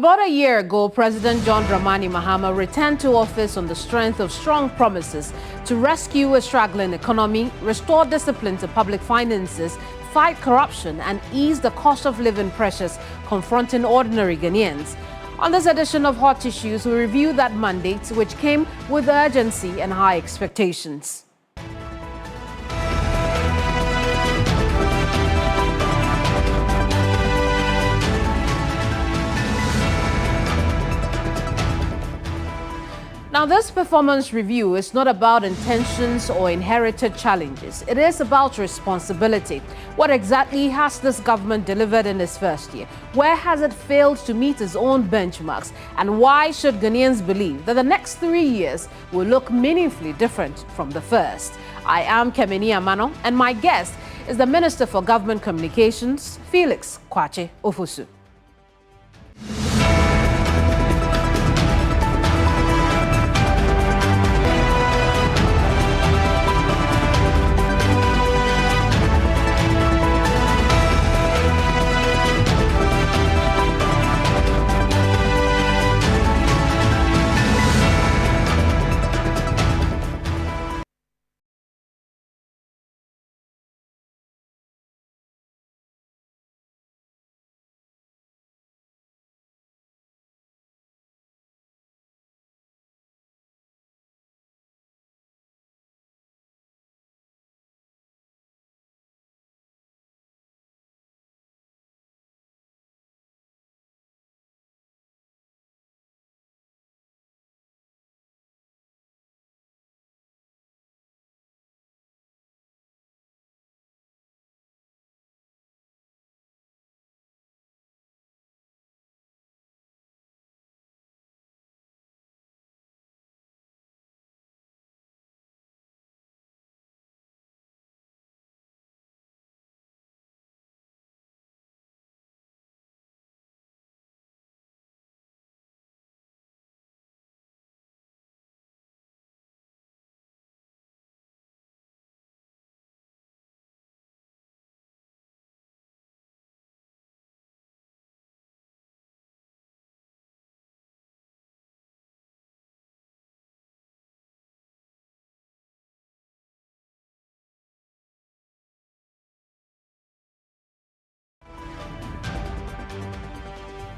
About a year ago, President John Dramani Mahama returned to office on the strength of strong promises to rescue a struggling economy, restore discipline to public finances, fight corruption, and ease the cost of living pressures confronting ordinary Ghanaians. On this edition of Hot Issues, we review that mandate, which came with urgency and high expectations. Now, this performance review is not about intentions or inherited challenges. It is about responsibility. What exactly has this government delivered in its first year? Where has it failed to meet its own benchmarks? And why should Ghanaians believe that the next 3 years will look meaningfully different from the first? I am Kemini Amano, and my guest is the Minister for Government Communications, Felix Kwakye Ofosu.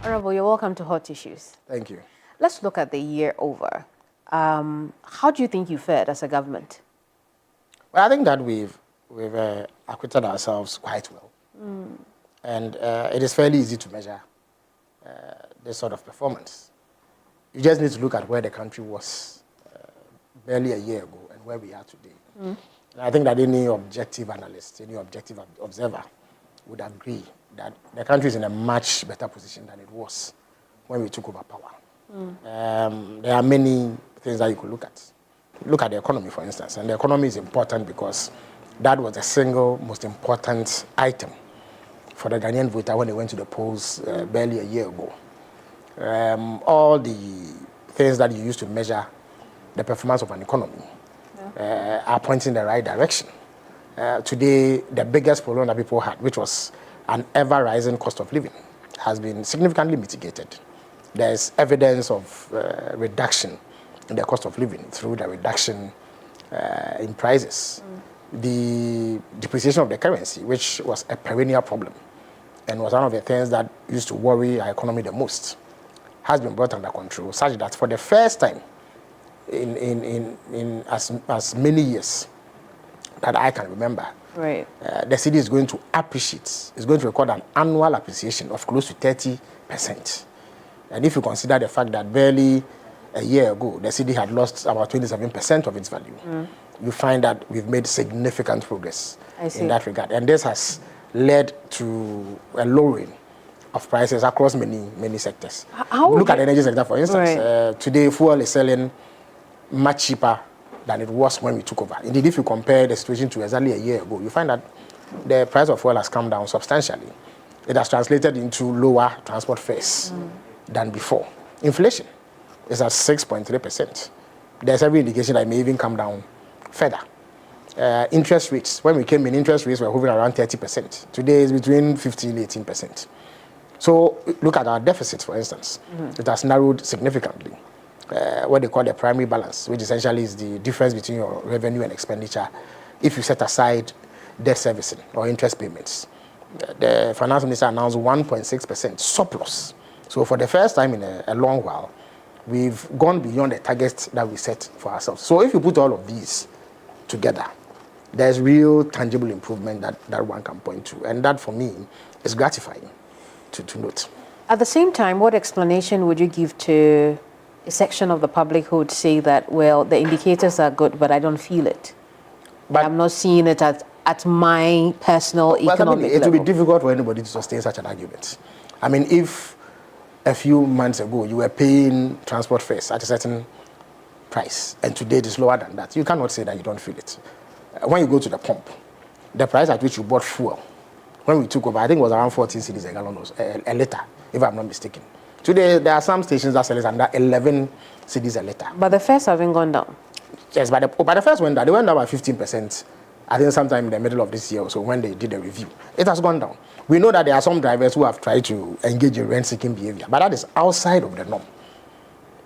Honorable, you're welcome to Hot Issues. Thank you. Let's look at the year over. How do you think you fared as a government? Well, I think that we've acquitted ourselves quite well. And it is fairly easy to measure this sort of performance. You just need to look at where the country was barely a year ago and where we are today. And I think that any objective analyst, any objective observer would agree that the country is in a much better position than it was when we took over power. There are many things that you could look at. Look at the economy, for instance. And the economy is important because that was the single most important item for the Ghanaian voter when they went to the polls barely a year ago. All the things that you use to measure the performance of an economy are pointing in the right direction. Today, the biggest problem that people had, which was an ever-rising cost of living, has been significantly mitigated. There's evidence of reduction in the cost of living through the reduction in prices. The depreciation of the currency, which was a perennial problem and was one of the things that used to worry our economy the most, has been brought under control, such that for the first time in as many years that I can remember, the city is going to appreciate, is going to record an annual appreciation of close to 30%. And if you consider the fact that barely a year ago, the city had lost about 27% of its value, you find that we've made significant progress in that regard. And this has led to a lowering of prices across many sectors. Look at the energy sector, for instance. Today, fuel is selling much cheaper than it was when we took over. Indeed, if you compare the situation to exactly a year ago, you find that the price of fuel has come down substantially. It has translated into lower transport fares than before. Inflation is at 6.3%. There's every indication that it may even come down further. Interest rates, when we came in, interest rates were hovering around 30%. Today it's between 15% and 18%. So look at our deficit, for instance. It has narrowed significantly. What they call the primary balance, which essentially is the difference between your revenue and expenditure if you set aside debt servicing or interest payments. The finance minister announced 1.6% surplus. So for the first time in a long while, we've gone beyond the targets that we set for ourselves. So if you put all of these together, there's real tangible improvement that one can point to. And that, for me, is gratifying to note. At the same time, what explanation would you give to a section of the public who would say that, well, the indicators are good, but I don't feel it? But I'm not seeing it at my personal economic level. It will be difficult for anybody to sustain such an argument. I mean, if a few months ago you were paying transport fares at a certain price, and today it is lower than that, you cannot say that you don't feel it. When you go to the pump, the price at which you bought fuel, when we took over, I think it was around 14 cedis a gallon, a litre, if I'm not mistaken. Today, there are some stations that sell it under 11 cedis a litre. But the fares haven't gone down. Yes, but the fares went down. They went down by 15%, I think sometime in the middle of this year or so, when they did the review. It has gone down. We know that there are some drivers who have tried to engage in rent-seeking behavior, but that is outside of the norm.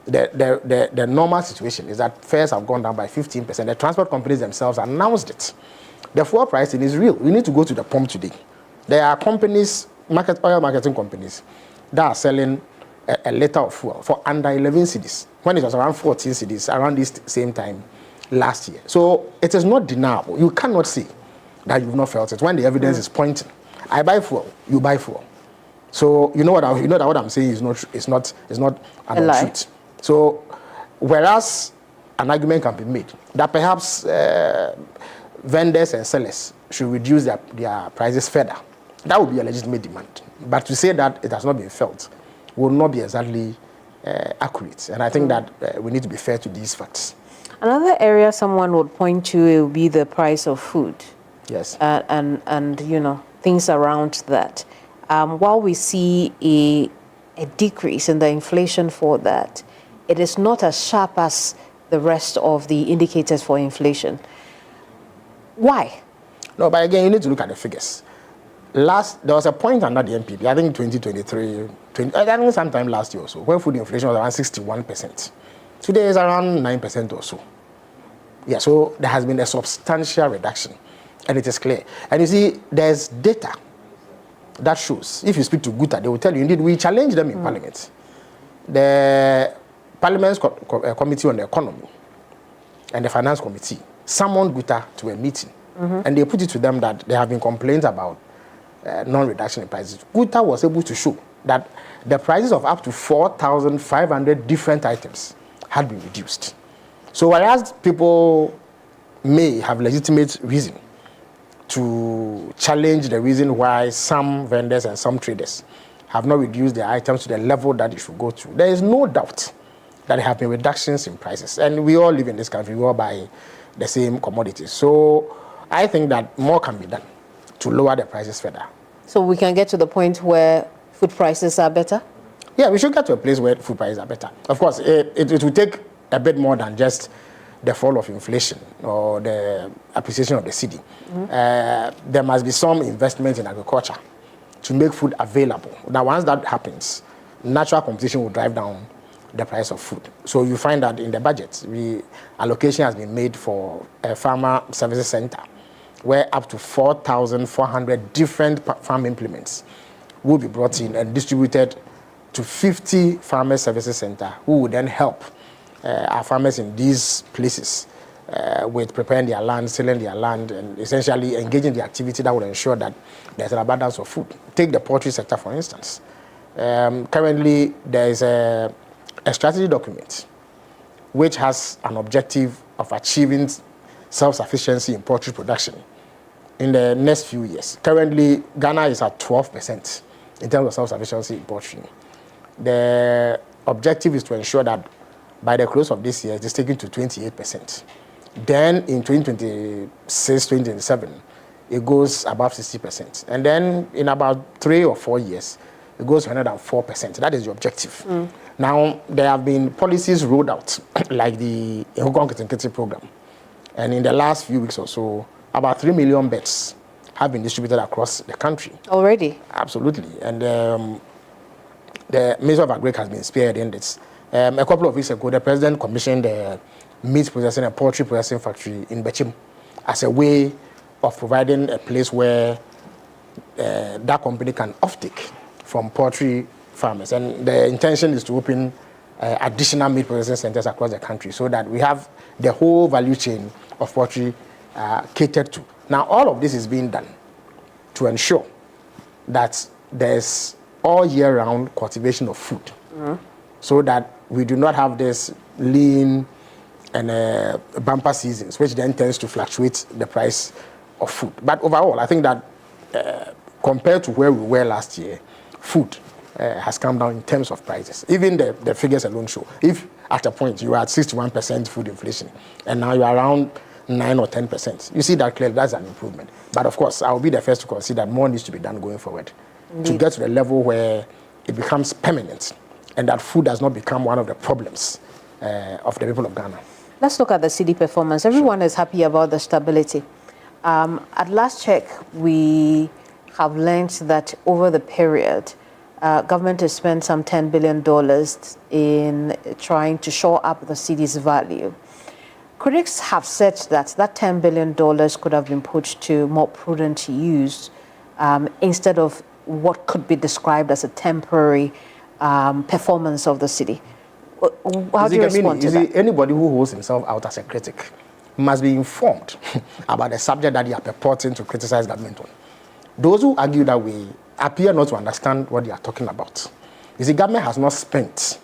The normal situation is that fares have gone down by 15%. The transport companies themselves announced it. The fuel pricing is real. We need to go to the pump today. There are companies, oil marketing companies, that are selling a litre of fuel for under 11 cedis, when it was around 14 cedis around this same time last year. So it is not deniable. You cannot say that you've not felt it when the evidence is pointing. I buy fuel, you buy fuel. So you know that what I'm saying is not an untruth. So whereas an argument can be made that perhaps vendors and sellers should reduce their prices further, that would be a legitimate demand. But to say that it has not been felt will not be exactly accurate. And I think that we need to be fair to these facts. Another area someone would point to will be the price of food. Yes. And things around that. While we see a decrease in the inflation for that, it is not as sharp as the rest of the indicators for inflation. Why? No, but again, you need to look at the figures. There was a point under the NPP, I think 2023, I think sometime last year or so, when food inflation was around 61%. Today is around 9% or so. Yeah, so there has been a substantial reduction, and it is clear. And you see, there's data that shows, if you speak to Guta, they will tell you, indeed, we challenge them in Parliament. The Parliament's Committee on the Economy and the Finance Committee summoned Guta to a meeting, and they put it to them that there have been complaints about non-reduction in prices. Guta was able to show that the prices of up to 4,500 different items had been reduced. So whereas people may have legitimate reason to challenge the reason why some vendors and some traders have not reduced their items to the level that it should go to, there is no doubt that there have been reductions in prices. And we all live in this country, we all buy the same commodities. So I think that more can be done to lower the prices further. So we can get to the point where food prices are better? Yeah, we should get to a place where food prices are better. Of course, it will take a bit more than just the fall of inflation or the appreciation of the cedi. There must be some investment in agriculture to make food available. Now, once that happens, natural competition will drive down the price of food. So you find that in the budget, allocation has been made for a farmer services center, where up to 4,400 different farm implements will be brought in and distributed to 50 farmer services center, who will then help our farmers in these places with preparing their land, selling their land, and essentially engaging the activity that will ensure that there's an abundance of food. Take the poultry sector, for instance. Currently, there is a strategy document which has an objective of achieving self-sufficiency in poultry production in the next few years. Currently, Ghana is at 12% in terms of self-sufficiency in poultry. The objective is to ensure that by the close of this year, it is taken to 28%. Then in 2026, 2027, it goes above 60%. And then in about 3 or 4 years, it goes to 104%. That is the objective. Now, there have been policies rolled out, like the Ehokon Kitinkiti program. And in the last few weeks or so, about 3 million beds have been distributed across the country. Already? Absolutely. And the Ministry of Agric has been spearheading this. A couple of weeks ago, the President commissioned a meat processing and poultry processing factory in Bechim as a way of providing a place where that company can offtake from poultry farmers. And the intention is to open additional meat processing centers across the country so that we have the whole value chain of poultry catered to. Now, all of this is being done to ensure that there's all year round cultivation of food, so that we do not have this lean and bumper seasons, which then tends to fluctuate the price of food. But overall, I think that compared to where we were last year, food has come down in terms of prices. Even the figures alone show. If at a point you were at 61% food inflation, and now you're around 9 or 10%, you see that clearly that's an improvement. But of course, I'll be the first to consider that more needs to be done going forward. Indeed. To get to the level where it becomes permanent and that food does not become one of the problems of the people of Ghana. Let's look at the cedi performance. Everyone is happy about the stability. At last check, we have learned that over the period, government has spent some $10 billion in trying to shore up the cedi's value. Critics have said that that $10 billion could have been put to more prudent use instead of what could be described as a temporary performance of the cedi. How do you respond to that? Anybody who holds himself out as a critic must be informed about the subject that they are purporting to criticize government on. Those who argue that way appear not to understand what they are talking about. You see, government has not spent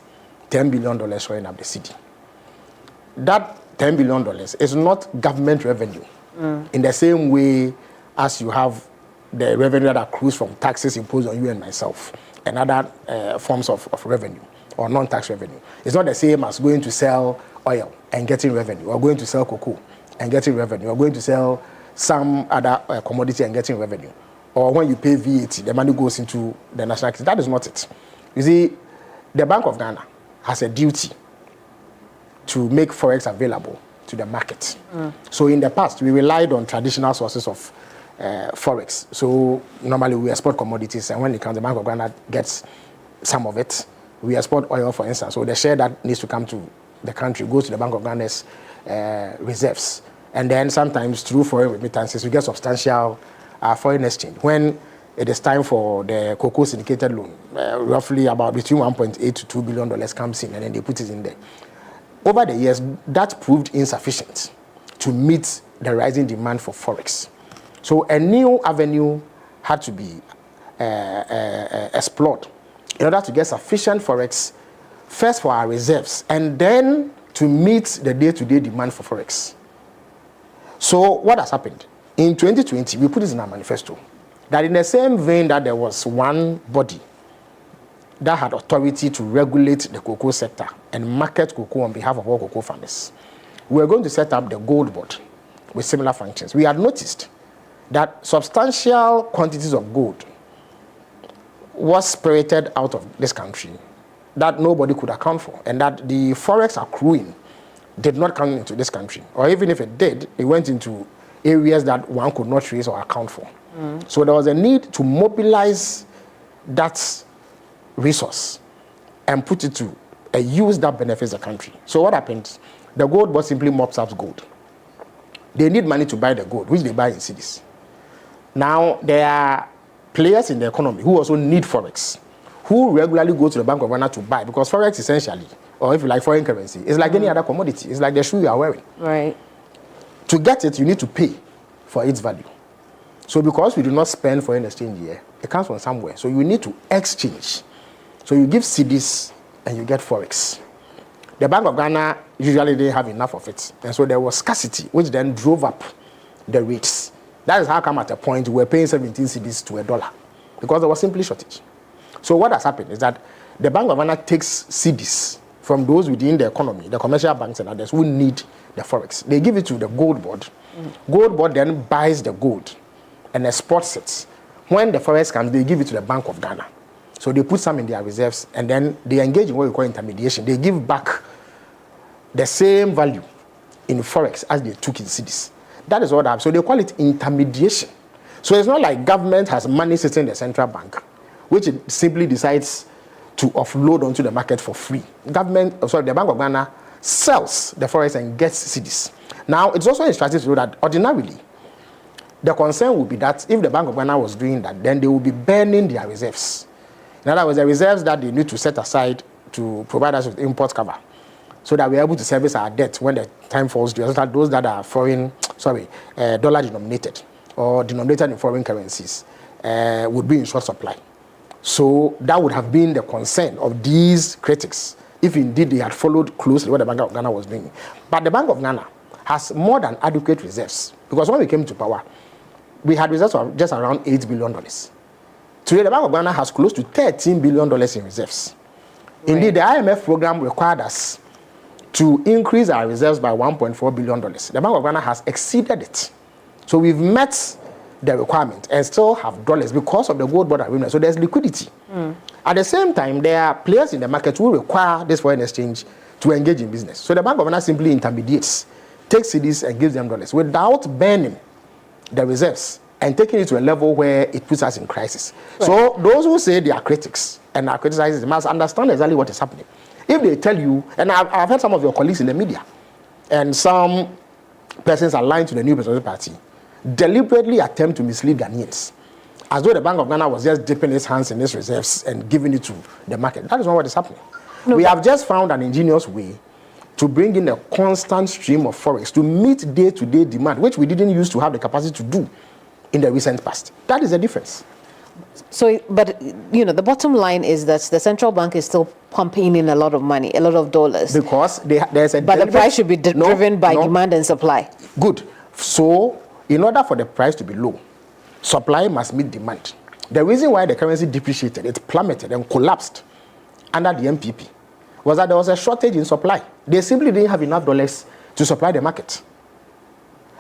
$10 billion showing up the cedi. That $10 billion is not government revenue in the same way as you have the revenue that accrues from taxes imposed on you and myself and other forms of revenue or non-tax revenue. It's not the same as going to sell oil and getting revenue, or going to sell cocoa and getting revenue, or going to sell some other commodity and getting revenue. Or when you pay VAT, the money goes into the national account. That is not it. You see, the Bank of Ghana has a duty to make forex available to the market. So in the past, we relied on traditional sources of forex. So normally we export commodities, and when it comes, the Bank of Ghana gets some of it. We export oil, for instance. So the share that needs to come to the country goes to the Bank of Ghana's reserves. And then sometimes through foreign remittances, we get substantial foreign exchange. When it is time for the cocoa syndicated loan, roughly about between $1.8 to $2 billion comes in, and then they put it in there. Over the years, that proved insufficient to meet the rising demand for forex. So a new avenue had to be explored in order to get sufficient forex, first for our reserves, and then to meet the day-to-day demand for forex. So what has happened? In 2020, we put this in our manifesto, that in the same vein that there was one body that had authority to regulate the cocoa sector and market cocoa on behalf of all cocoa farmers, we were going to set up the Gold Board with similar functions. We had noticed that substantial quantities of gold was spirited out of this country that nobody could account for, and that the forex accruing did not come into this country, or even if it did, it went into areas that one could not trace or account for. So there was a need to mobilize that resource and put it to a use that benefits the country. So what happens? The Gold Board simply mops up gold. They need money to buy the gold, which they buy in cities. Now, there are players in the economy who also need forex, who regularly go to the Bank of Ghana to buy, because forex essentially, or if you like foreign currency, is like any other commodity. It's like the shoe you are wearing. Right. To get it, you need to pay for its value. So because we do not spend foreign exchange here, it comes from somewhere. So you need to exchange. So you give cedis and you get forex. The Bank of Ghana usually didn't have enough of it. And so there was scarcity, which then drove up the rates. That is how come at a point we were paying 17 cedis to $1, because there was simply shortage. So what has happened is that the Bank of Ghana takes cedis from those within the economy, the commercial banks and others who need the forex. They give it to the Gold Board. Gold Board then buys the gold and exports it. When the forex comes, they give it to the Bank of Ghana. So they put some in their reserves, and then they engage in what we call intermediation. They give back the same value in forex as they took in cedis. That is what happens. So they call it intermediation. So it's not like government has money sitting in the central bank, which it simply decides to offload onto the market for free. The Bank of Ghana sells the forex and gets cedis. Now, it's also instructive to know that ordinarily, the concern would be that if the Bank of Ghana was doing that, then they would be burning their reserves. In other words, the reserves that they need to set aside to provide us with import cover, so that we're able to service our debt when the time falls due, so that those that are dollar denominated or denominated in foreign currencies would be in short supply. So that would have been the concern of these critics, if indeed they had followed closely what the Bank of Ghana was doing. But the Bank of Ghana has more than adequate reserves, because when we came to power, we had reserves of just around $8 billion. Today, the Bank of Ghana has close to $13 billion in reserves. Right. Indeed, the IMF program required us to increase our reserves by $1.4 billion. The Bank of Ghana has exceeded it. So we've met the requirement and still have dollars because of the gold board agreement. So there's liquidity. At the same time, there are players in the market who require this foreign exchange to engage in business. So the Bank of Ghana simply intermediates, takes cedis and gives them dollars without burning the reserves and taking it to a level where it puts us in crisis. Right. So those who say they are critics and are criticizing them must understand exactly what is happening. If they tell you, and I've heard some of your colleagues in the media, and some persons aligned to the New Patriotic Party deliberately attempt to mislead Ghanaians, as though the Bank of Ghana was just dipping its hands in its reserves and giving it to the market. That is not what is happening. No. We have just found an ingenious way to bring in a constant stream of forex to meet day-to-day demand, which we didn't used to have the capacity to do in the recent past. That is the difference. So, but, you know, the bottom line is that the central bank is still pumping in a lot of money, a lot of dollars. Because there's a... But the price should be driven by demand and supply. Good. So, in order for the price to be low, supply must meet demand. The reason why the currency depreciated, it plummeted and collapsed under the MPP, was that there was a shortage in supply. They simply didn't have enough dollars to supply the market.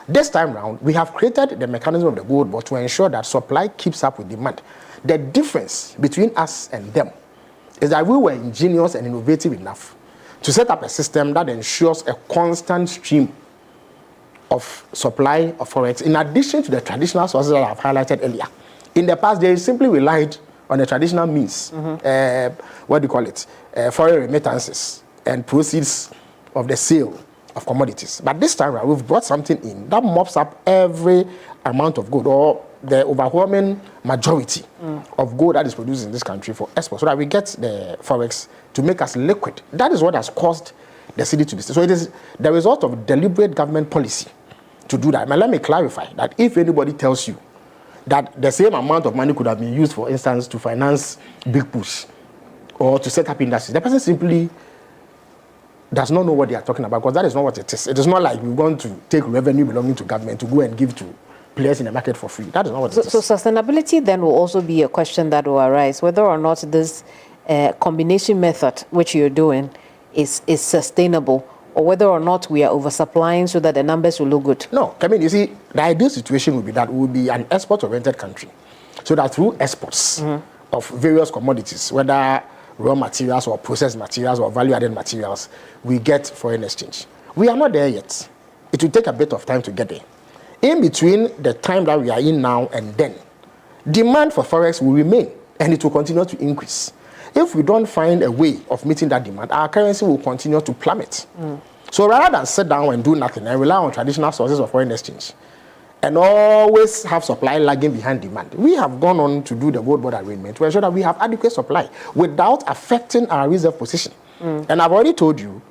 This time round, we have created the mechanism of the gold board to ensure that supply keeps up with demand. The difference between us and them is that we were ingenious and innovative enough to set up a system that ensures a constant stream of supply of forex, in addition to the traditional sources that I've highlighted earlier. In the past, they simply relied on the traditional means, foreign remittances and proceeds of the sale of commodities. But this time around, we've brought something in that mops up every amount of gold, or the overwhelming majority of gold that is produced in this country for export, so that we get the forex to make us liquid. That is what has caused the city to be. So it is the result of deliberate government policy to do that. Now, let me clarify that if anybody tells you that the same amount of money could have been used, for instance, to finance Big Push or to set up industries, the person simply does not know what they are talking about, because that is not what it is. It is not like we're going to take revenue belonging to government to go and give to players in the market for free. That is not what it is. So sustainability then will also be a question that will arise, whether or not this combination method which you're doing is sustainable, or whether or not we are oversupplying so that the numbers will look good. No, I mean, you see, the ideal situation would be that we will be an export-oriented country, so that through exports of various commodities, whether raw materials or processed materials or value-added materials, we get foreign exchange. We are not there yet. It will take a bit of time to get there. In between the time that we are in now and then, demand for forex will remain, and it will continue to increase. If we don't find a way of meeting that demand, our currency will continue to plummet. So rather than sit down and do nothing and rely on traditional sources of foreign exchange and always have supply lagging behind demand, we have gone on to do the gold board agreement to ensure that we have adequate supply without affecting our reserve position. And I've already told you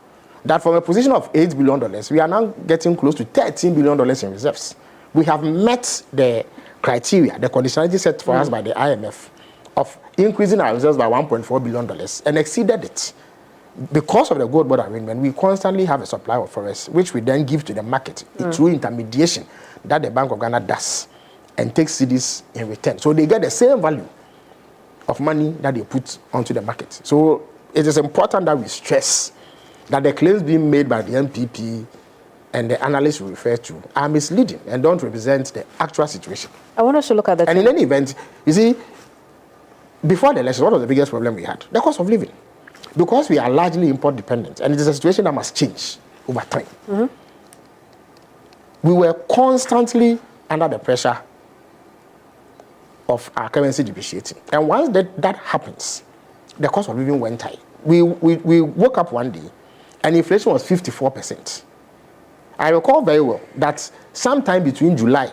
that from a position of $8 billion, we are now getting close to $13 billion in reserves. We have met the criteria, the conditionality set for us by the IMF, of increasing our reserves by $1.4 billion and exceeded it. Because of the gold board agreement, we constantly have a supply of forex, which we then give to the market through intermediation that the Bank of Ghana does and takes cedis in return. So they get the same value of money that they put onto the market. So it is important that we stress that the claims being made by the MPP and the analysts we refer to are misleading and don't represent the actual situation. I want us to look at that. And in any event, you see, before the election, what was the biggest problem we had? The cost of living. Because we are largely import dependent, and it is a situation that must change over time. We were constantly under the pressure of our currency depreciating. And once that happens, the cost of living went high. We woke up one day and inflation was 54%. I recall very well that sometime between July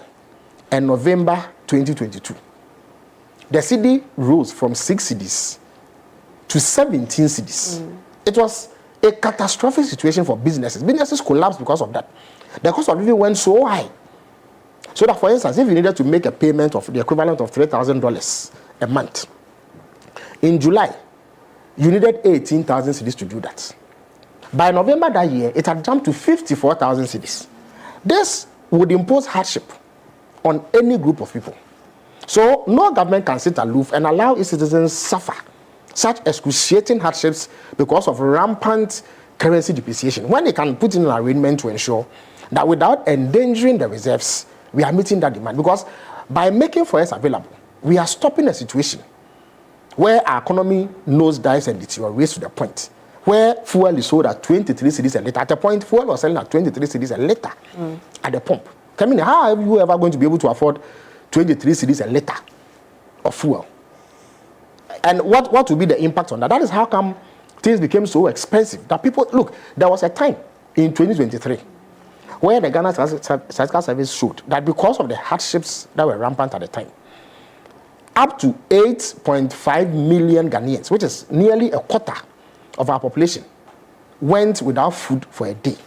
and November 2022, the cedi rose from 6 cedis to 17 cedis. It was a catastrophic situation for businesses. Businesses collapsed because of that. The cost of living went so high. So that, for instance, if you needed to make a payment of the equivalent of $3,000 a month, in July, you needed 18,000 cedis to do that. By November that year, it had jumped to 54,000 cedis. This would impose hardship on any group of people. So no government can sit aloof and allow its citizens suffer such excruciating hardships because of rampant currency depreciation, when they can put in an arrangement to ensure that without endangering the reserves, we are meeting that demand. Because by making forex available, we are stopping a situation where our economy nosedives and deteriorates to the point where fuel is sold at 23 cedis a liter. At a point, fuel was selling at 23 cedis a liter at the pump. I mean, how are you ever going to be able to afford 23 cedis a liter of fuel? And what will be the impact on that? That is how come things became so expensive that people, look, there was a time in 2023 where the Ghana Statistical Service showed that because of the hardships that were rampant at the time, up to 8.5 million Ghanaians, which is nearly a quarter of our population, went without food for a day.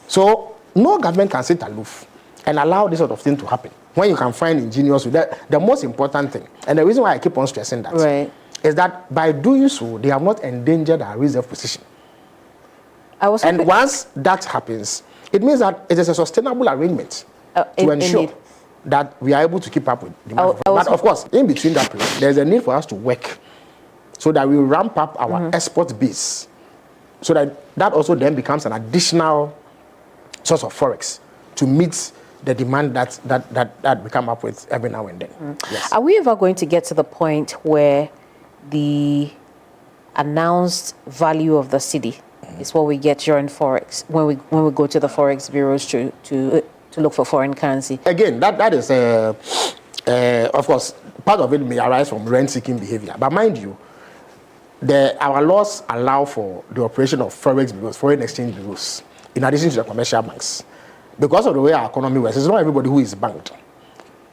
So no government can sit aloof and allow this sort of thing to happen when you can find ingenious with that. The most important thing, and the reason why I keep on stressing that, is that by doing so, they have not endangered our reserve position. And once that happens, it means that it is a sustainable arrangement to ensure that we are able to keep up with demand. But of course, in between that period, there's a need for us to work so that we ramp up our export base, so that also then becomes an additional source of forex to meet the demand that we come up with every now and then. Yes. Are we ever going to get to the point where the announced value of the cedi is what we get during forex, when we go to the forex bureaus to look for foreign currency? Again, that is of course, part of it may arise from rent-seeking behavior. But mind you, our laws allow for the operation of forex bureaus, foreign exchange bureaus, in addition to the commercial banks. Because of the way our economy works, it's not everybody who is banked.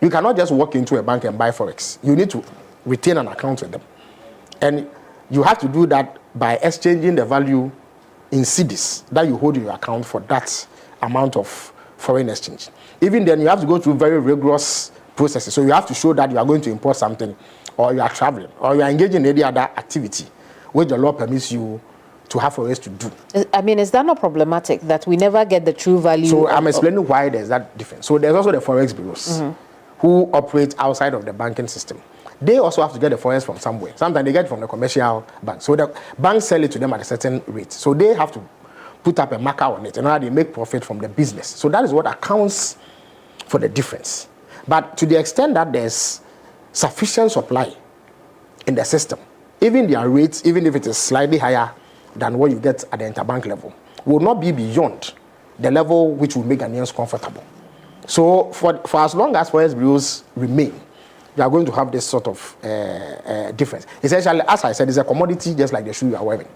You cannot just walk into a bank and buy forex. You need to retain an account with them. And you have to do that by exchanging the value in cedis that you hold in your account for that amount of foreign exchange. Even then, you have to go through very rigorous processes. So you have to show that you are going to import something, or you are traveling, or you are engaging in any other activity which the law permits you to have forex to do. I mean, is that not problematic that we never get the true value? So I'm explaining why there's that difference. So there's also the forex bureaus who operate outside of the banking system. They also have to get the forex from somewhere. Sometimes they get it from the commercial bank. So the banks sell it to them at a certain rate. So they have to put up a marker on it in order to make profit from the business. So that is what accounts for the difference. But to the extent that there's sufficient supply in the system, even their rates, even if it is slightly higher than what you get at the interbank level, will not be beyond the level which will make Ghanaians comfortable. So for as long as forex bureaus remain, you are going to have this sort of difference. Essentially, as I said, it's a commodity just like the shoe you are wearing.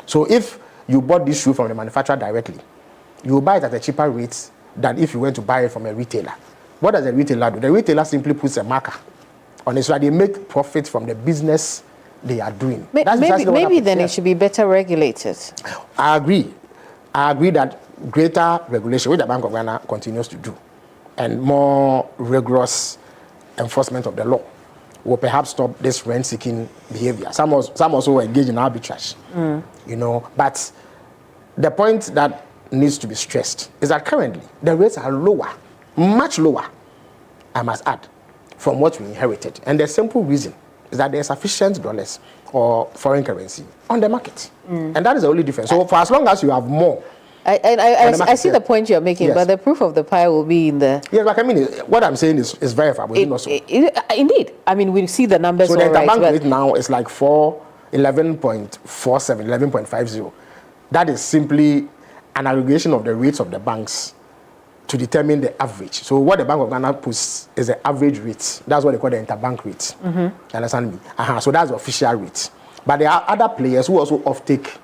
So if you bought this shoe from the manufacturer directly, you will buy it at a cheaper rate than if you went to buy it from a retailer. What does the retailer do? The retailer simply puts a marker on it so that they make profit from the business they are doing. Maybe then it should be better regulated. I agree that greater regulation, which the Bank of Ghana continues to do, and more rigorous enforcement of the law will perhaps stop this rent-seeking behavior. Some also engage in arbitrage, But the point that needs to be stressed is that currently the rates are lower, much lower, I must add, from what we inherited. And the simple reason is that there's sufficient dollars or foreign currency on the market. And that is the only difference. So for as long as you have more, I see the point you're making, yes. But the proof of the pie will be in the... Yeah, but I mean, what I'm saying is verifiable. Indeed. I mean, we see the numbers. So the interbank rate now is like 11.47, 11.50. That is simply an aggregation of the rates of the banks to determine the average. So what the Bank of Ghana puts is the average rate. That's what they call the interbank rate. You understand me? So that's the official rate. But there are other players who also offtake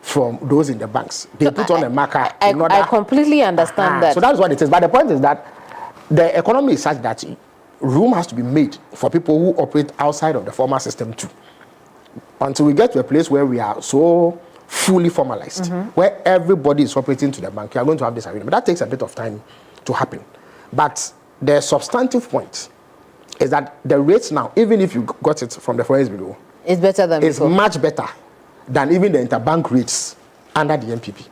from those in the banks. They put on a marker. I completely understand that. So that's what it is. But the point is that the economy is such that room has to be made for people who operate outside of the formal system too. Until we get to a place where we are so fully formalized, where everybody is operating to the bank, we are going to have this agreement. But that takes a bit of time to happen. But the substantive point is that the rates now, even if you got it from the Forex Bureau, it's better than it's before. much better than even the interbank rates under the MPP.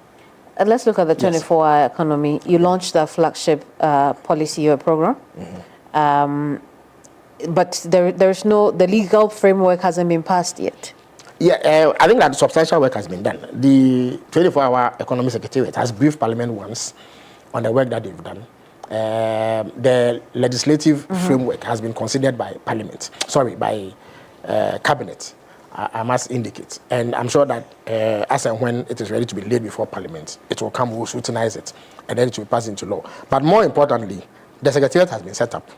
Let's look at the 24-hour economy. You launched the flagship policy or program, but there's no, the legal framework hasn't been passed yet. Yeah, I think that substantial work has been done. The 24-hour economy secretariat has briefed Parliament once on the work that they've done. The legislative framework has been considered by Parliament, by Cabinet, I must indicate. And I'm sure that as and when it is ready to be laid before Parliament, it will come, we'll scrutinize it, and then it will pass into law. But more importantly, the secretariat has been set up.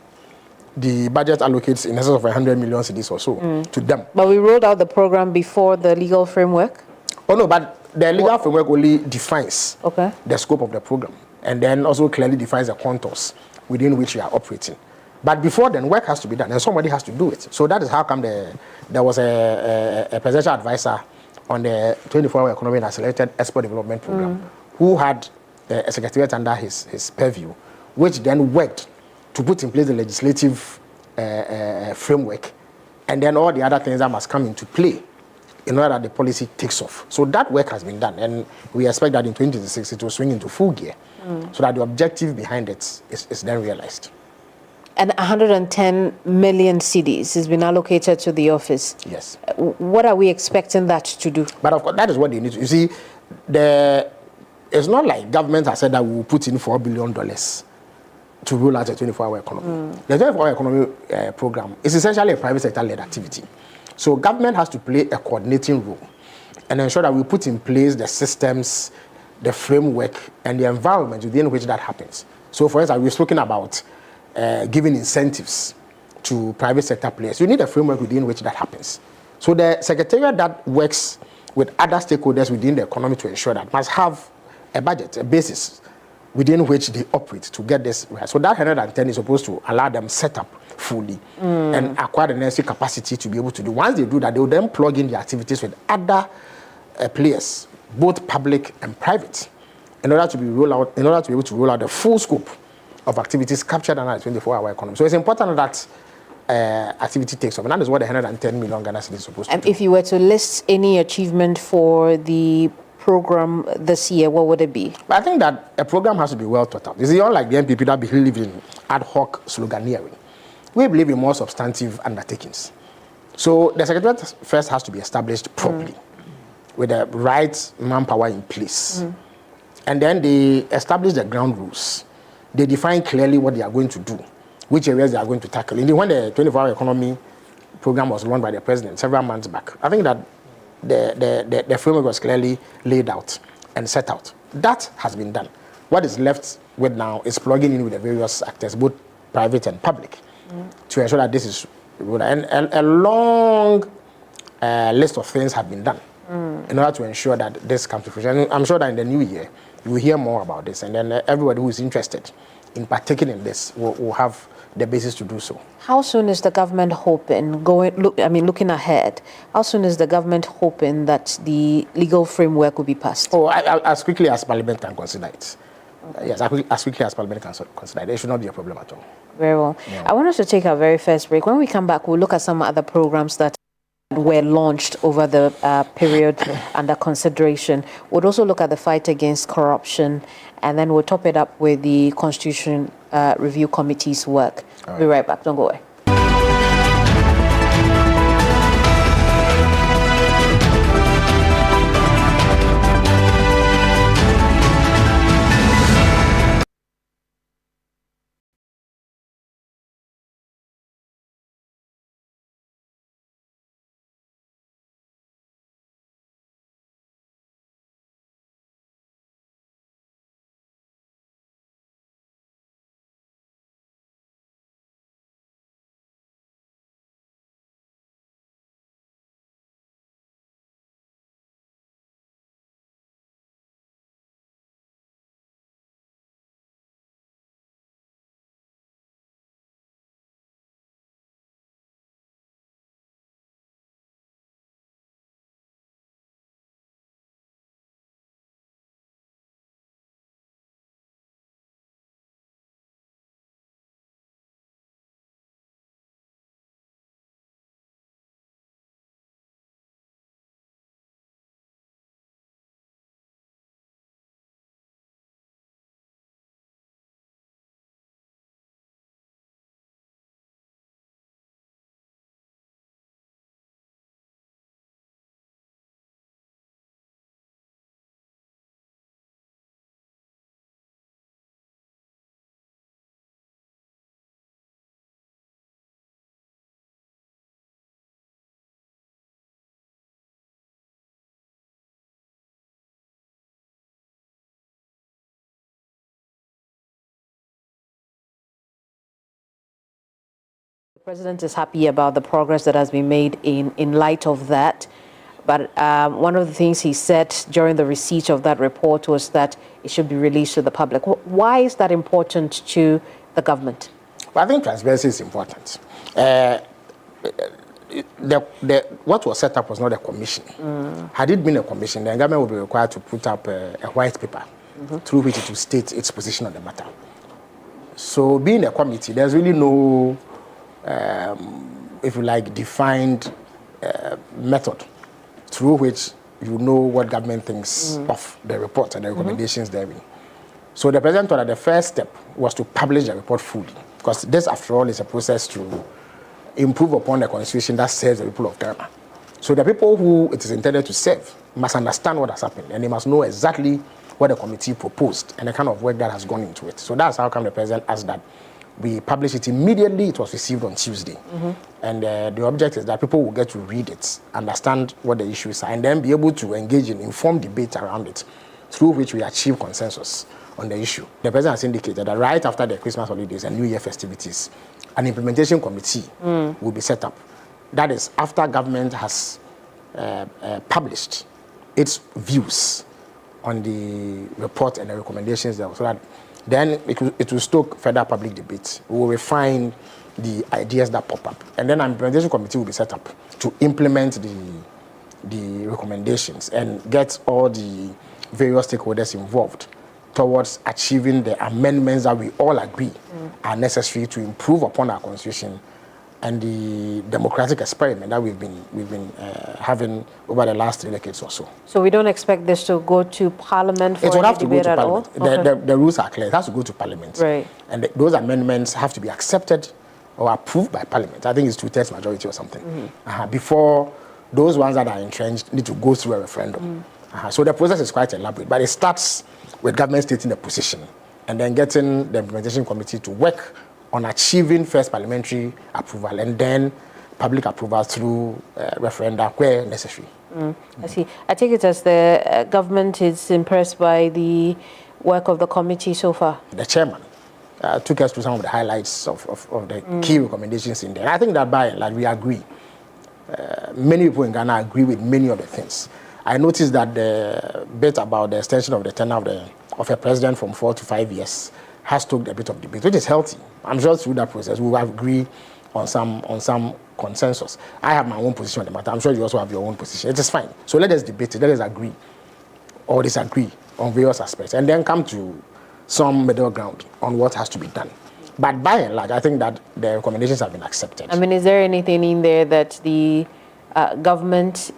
The budget allocates in excess of 100 million cedis or so to them. But we rolled out the program before the legal framework? Oh no, but the legal framework only defines the scope of the program, and then also clearly defines the contours within which we are operating. But before then, work has to be done, and somebody has to do it. So that is how come there was a presidential advisor on the 24-hour economy and accelerated export development program, who had a secretariat under his purview, which then worked to put in place the legislative framework, and then all the other things that must come into play in order that the policy takes off. So that work has been done, and we expect that in 2026 it will swing into full gear, so that the objective behind it is then realized. And 110 million cedis has been allocated to the office. Yes. What are we expecting that to do? But of course, that is what they need to. You see, it's not like government has said that we will put in $4 billion to roll out a 24-hour economy. The 24-hour economy program is essentially a private sector-led activity. So government has to play a coordinating role and ensure that we put in place the systems, the framework, and the environment within which that happens. So for instance, we're speaking about giving incentives to private sector players. You need a framework within which that happens. So the secretariat that works with other stakeholders within the economy to ensure that must have a budget, a basis within which they operate to get this right. So that 110 is supposed to allow them set up fully and acquire the necessary capacity to be able to do. Once they do that, they will then plug in the activities with other players, both public and private, in order to be able to roll out the full scope of activities captured under the 24-hour economy. So it's important that activity takes off, and that is what the 110 million Ghana cedis is supposed to do. If you were to list any achievement for the program this year, what would it be? But I think that a program has to be well thought out. It's unlike the MPP that believe in ad hoc sloganeering. We believe in more substantive undertakings. So the secretariat first has to be established properly with the right manpower in place. And then they establish the ground rules. They define clearly what they are going to do, which areas they are going to tackle. Indeed, when the 24-hour economy program was launched by the president several months back, I think that the framework was clearly laid out and set out. That has been done. What is left with now is plugging in with the various actors, both private and public, to ensure that this is rolled out. And a long list of things have been done in order to ensure that this comes to fruition. I'm sure that in the new year, you will hear more about this, and then everybody who is interested in partaking in this will have the basis to do so. How soon is the government hoping, looking ahead, how soon is the government hoping that the legal framework will be passed? Oh, as quickly as Parliament can consider it. Yes, as quickly as Parliament can consider it. There should not be a problem at all. Very well. Yeah. I want us to take our very first break. When we come back, we'll look at some other programs that were launched over the period under consideration. We'll also look at the fight against corruption, and then we'll top it up with the Constitution Review Committee's work. Right. Be right back. Don't go away. President is happy about the progress that has been made in light of that. But one of the things he said during the receipt of that report was that it should be released to the public. Why is that important to the government? Well, I think transparency is important. What was set up was not a commission. Had it been a commission, the government would be required to put up a white paper through which it will state its position on the matter. So being a committee, there's really no, if you like, defined method through which you know what government thinks of the report and the recommendations therein. So the president thought that the first step was to publish the report fully, because this, after all, is a process to improve upon the constitution that serves the people of Ghana. So the people who it is intended to serve must understand what has happened, and they must know exactly what the committee proposed and the kind of work that has gone into it. So that's how come the president asked that we publish it immediately. It was received on Tuesday. And the object is that people will get to read it, understand what the issues are, and then be able to engage in informed debate around it, through which we achieve consensus on the issue. The president has indicated that right after the Christmas holidays and New Year festivities, an implementation committee will be set up. That is, after government has published its views on the report and the recommendations there, so that then it will stoke further public debate. We will refine the ideas that pop up. And then an implementation committee will be set up to implement the recommendations and get all the various stakeholders involved towards achieving the amendments that we all agree are necessary to improve upon our constitution and the democratic experiment that we've been having over the last 3 decades or so. So we don't expect this to go to Parliament for it will have to go debate to at Parliament. all? Okay. The rules are clear. It has to go to Parliament. Right. And those amendments have to be accepted or approved by Parliament. I think it's 2/3 majority or something. Before those ones that are entrenched need to go through a referendum. So the process is quite elaborate, but it starts with government stating the position and then getting the implementation committee to work on achieving first parliamentary approval and then public approval through referenda where necessary. I see. I take it as the government is impressed by the work of the committee so far. The chairman took us through some of the highlights of the key recommendations in there. And I think that by and large we agree. Many people in Ghana agree with many of the things. I noticed that the bit about the extension of the tenure of a president from 4 to 5 years has stoked a bit of debate, which is healthy. I'm sure through that process we will agree on some consensus. I have my own position on the matter. I'm sure you also have your own position. It is fine. So let us debate it. Let us agree or disagree on various aspects, and then come to some middle ground on what has to be done. But by and large, I think that the recommendations have been accepted. I mean, is there anything in there that the government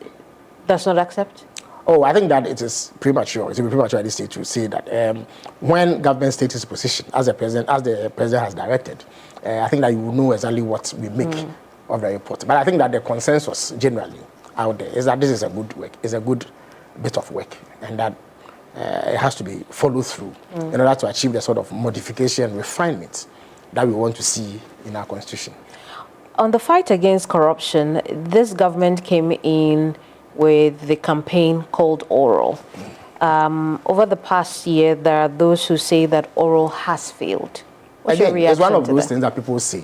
does not accept? Oh, I think that it is premature. It will be premature at this stage to say that when government states its position, as the president has directed, I think that you will know exactly what we make of the report. But I think that the consensus generally out there is that this is a good work, is a good bit of work, and that it has to be followed through in order to achieve the sort of modification, refinement that we want to see in our constitution. On the fight against corruption, this government came in with the campaign called Oral. Over the past year, there are those who say that Oral has failed. What's your reaction it's one of to those that? things that people say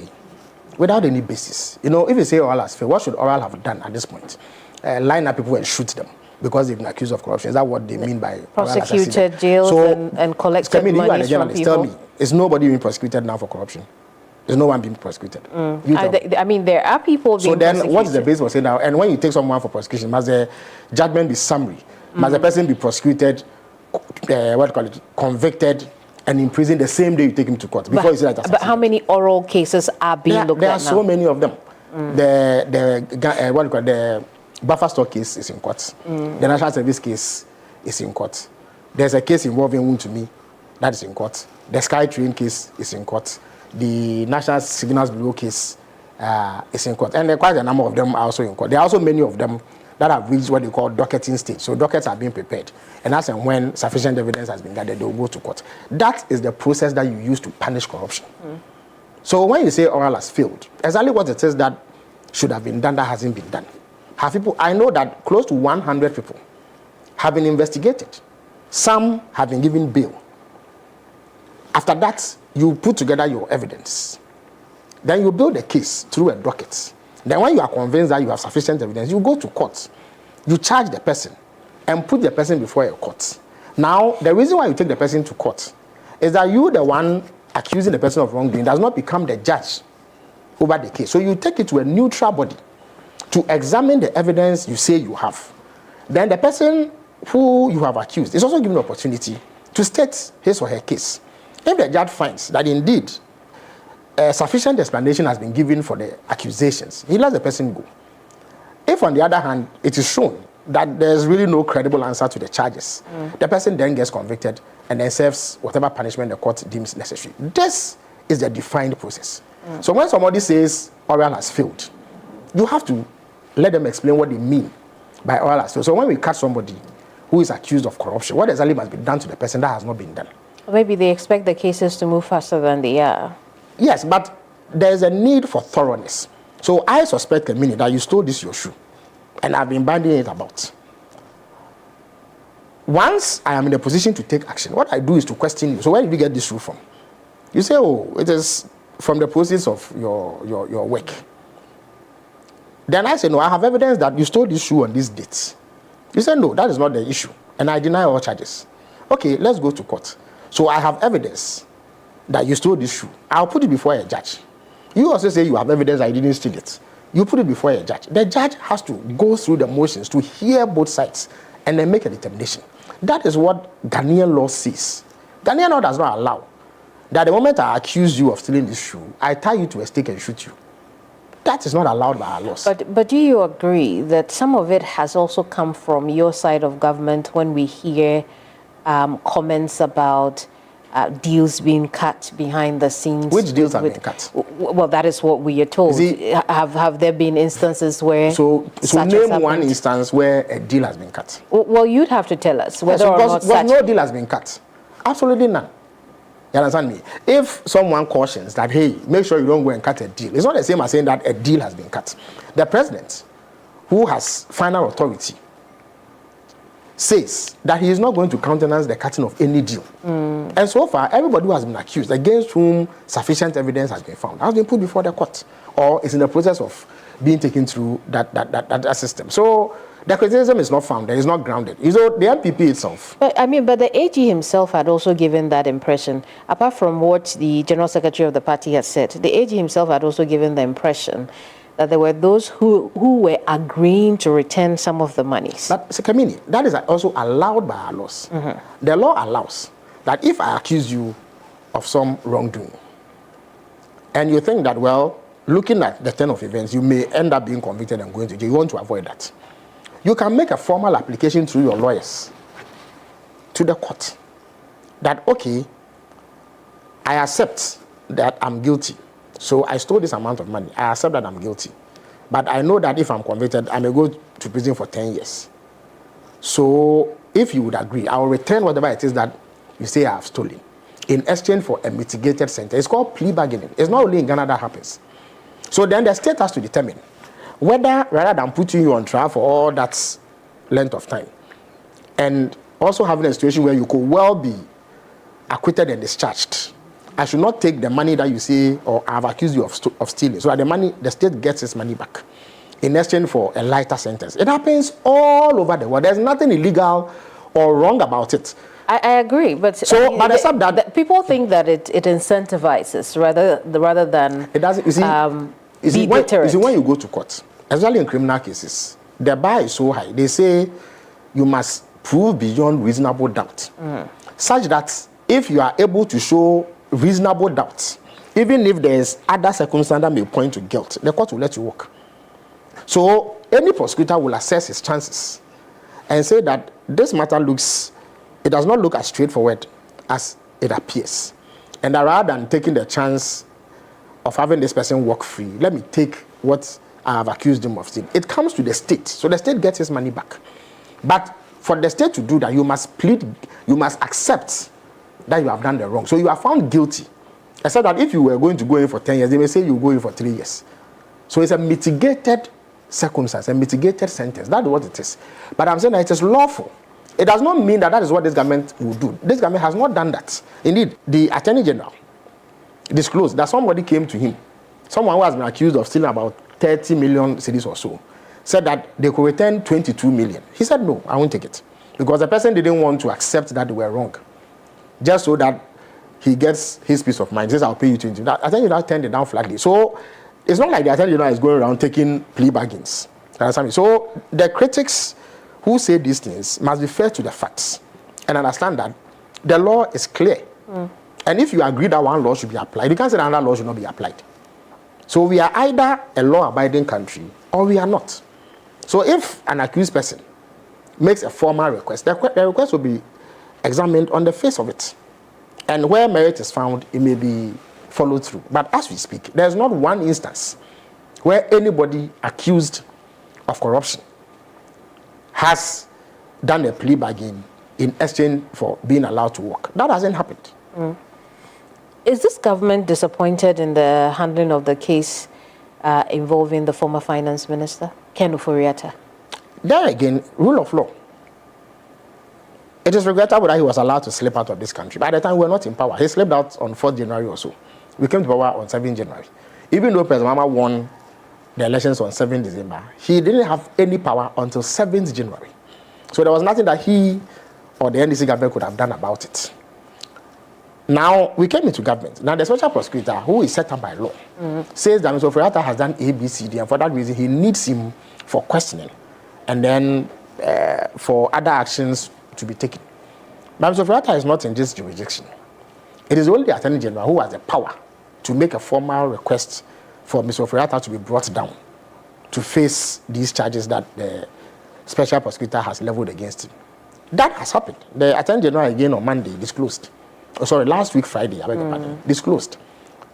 without any basis. You know, if you say Oral has failed, what should Oral have done at this point? Line up people and shoot them because they've been accused of corruption. Is that what they mean by prosecuted, jailed, and collected money from people? Tell me, is nobody being prosecuted now for corruption? Is no one being prosecuted? I mean, there are people being prosecuted. So then, what's the basis for saying now? And when you take someone for prosecution, must the judgment be summary? Must the person be prosecuted, convicted, and imprisoned the same day you take him to court? Before you say that. But how many oral cases are being looked at now? There are so many of them. The buffer stock case is in court. The National Service case is in court. There's a case involving Wontumi that is in court. The SkyTrain case is in court. The National Signals Bureau case is in court. And quite a number of them are also in court. There are also many of them that have reached what they call docketing stage. So dockets are being prepared. And as and when sufficient evidence has been gathered, they will go to court. That is the process that you use to punish corruption. So when you say Oral has failed, exactly what it says that should have been done that hasn't been done. I know that close to 100 people have been investigated. Some have been given bail. After that, you put together your evidence. Then you build a case through a docket. Then when you are convinced that you have sufficient evidence, you go to court. You charge the person and put the person before a court. Now, the reason why you take the person to court is that you, the one accusing the person of wrongdoing, does not become the judge over the case. So you take it to a neutral body to examine the evidence you say you have. Then the person who you have accused is also given an opportunity to state his or her case. If the judge finds that indeed sufficient explanation has been given for the accusations, he lets the person go. If, on the other hand, it is shown that there's really no credible answer to the charges, the person then gets convicted and then serves whatever punishment the court deems necessary. This is the defined process. So when somebody says oral has failed, you have to let them explain what they mean by oral has failed. So when we catch somebody who is accused of corruption, what exactly must be done to the person that has not been done? Maybe they expect the cases to move faster than they are. Yes, but there's a need for thoroughness. So I suspect, Kemini, that you stole this your shoe, and I've been bandying it about. Once I am in a position to take action, what I do is to question you. So where did you get this shoe from? You say, oh, it is from the process of your work. Then I say, no, I have evidence that you stole this shoe on this date. You say, no, that is not the issue. And I deny all charges. Okay, let's go to court. So I have evidence that you stole this shoe. I'll put it before a judge. You also say you have evidence that you didn't steal it. You put it before a judge. The judge has to go through the motions to hear both sides and then make a determination. That is what Ghanaian law says. Ghanaian law does not allow that the moment I accuse you of stealing this shoe, I tie you to a stake and shoot you. That is not allowed by our laws. But do you agree that some of it has also come from your side of government when we hear comments about deals being cut behind the scenes? Which deals have been cut? Well, that is what we are told. Have there been instances where... So name one instance where a deal has been cut. Well, you'd have to tell us whether or not such... no deal has been cut. Absolutely none. You understand me? If someone cautions that, hey, make sure you don't go and cut a deal, it's not the same as saying that a deal has been cut. The president, who has final authority, says that he is not going to countenance the cutting of any deal. And so far, everybody who has been accused, against whom sufficient evidence has been found, has been put before the court or is in the process of being taken through that system. So the criticism is not founded, it's not grounded. You know, the MPP itself. But the AG himself had also given that impression. Apart from what the General Secretary of the party has said, the AG himself had also given the impression that there were those who were agreeing to return some of the monies. But, Kamini, that is also allowed by our laws. The law allows that if I accuse you of some wrongdoing, and you think that, well, looking at the turn of events, you may end up being convicted and going to jail, you want to avoid that. You can make a formal application through your lawyers to the court that, okay, I accept that I'm guilty. So I stole this amount of money. I accept that I'm guilty. But I know that if I'm convicted, I may go to prison for 10 years. So if you would agree, I will return whatever it is that you say I have stolen in exchange for a mitigated sentence. It's called plea bargaining. It's not only in Ghana that happens. So then the state has to determine whether, rather than putting you on trial for all that length of time, and also having a situation where you could well be acquitted and discharged, I should not take the money that you say, or I have accused you of stealing, so that the state gets its money back in exchange for a lighter sentence. It happens all over the world. There's nothing illegal or wrong about it. I agree, but except that people think that it incentivizes rather than it doesn't. You see, when you go to court, especially in criminal cases, the bar is so high. They say you must prove beyond reasonable doubt, such that if you are able to show reasonable doubt, even if there is other circumstance that may point to guilt, the court will let you walk. So any prosecutor will assess his chances and say that this matter it does not look as straightforward as it appears, and that rather than taking the chance of having this person walk free, let me take what I have accused him of stealing. It comes to the state, so the state gets his money back. But for the state to do that, you must accept that you have done the wrong. So you are found guilty. Except that if you were going to go in for 10 years, they may say you go in for 3 years. So it's a mitigated circumstance, a mitigated sentence. That's what it is. But I'm saying that it is lawful. It does not mean that is what this government will do. This government has not done that. Indeed, the Attorney General disclosed that somebody came to him someone who has been accused of stealing about 30 million cedis or so, said that they could return 22 million. He said, no, I won't take it. Because the person didn't want to accept that they were wrong. Just so that he gets his peace of mind. He says, I'll pay you 20. I think that turned it down flatly. So it's not like the Attorney General is going around taking plea bargains. Understand me? So the critics who say these things must be fair to the facts and understand that the law is clear. And if you agree that one law should be applied, you can't say that another law should not be applied. So we are either a law-abiding country or we are not. So if an accused person makes a formal request, the request will be examined on the face of it. And where merit is found, it may be followed through. But as we speak, there's not one instance where anybody accused of corruption has done a plea bargain in exchange for being allowed to work. That hasn't happened. Is this government disappointed in the handling of the case involving the former finance minister, Ken Ofori-Atta? There again, rule of law. It is regrettable that he was allowed to slip out of this country. By the time we were not in power, he slipped out on 4th January or so. We came to power on 7th January. Even though President Mahama won the elections on 7th December, he didn't have any power until 7th January. So there was nothing that he or the NDC government could have done about it. Now, we came into government. Now, the special prosecutor, who is set up by law, says that Mr. Ofori-Atta has done A, B, C, D, and for that reason, he needs him for questioning and then for other actions to be taken. But Mr. Ofori-Atta is not in this jurisdiction. It is only the Attorney General who has the power to make a formal request for Mr. Ofori-Atta to be brought down to face these charges that the special prosecutor has leveled against him. That has happened. The Attorney General again on Monday disclosed, last week Friday, I beg your pardon, disclosed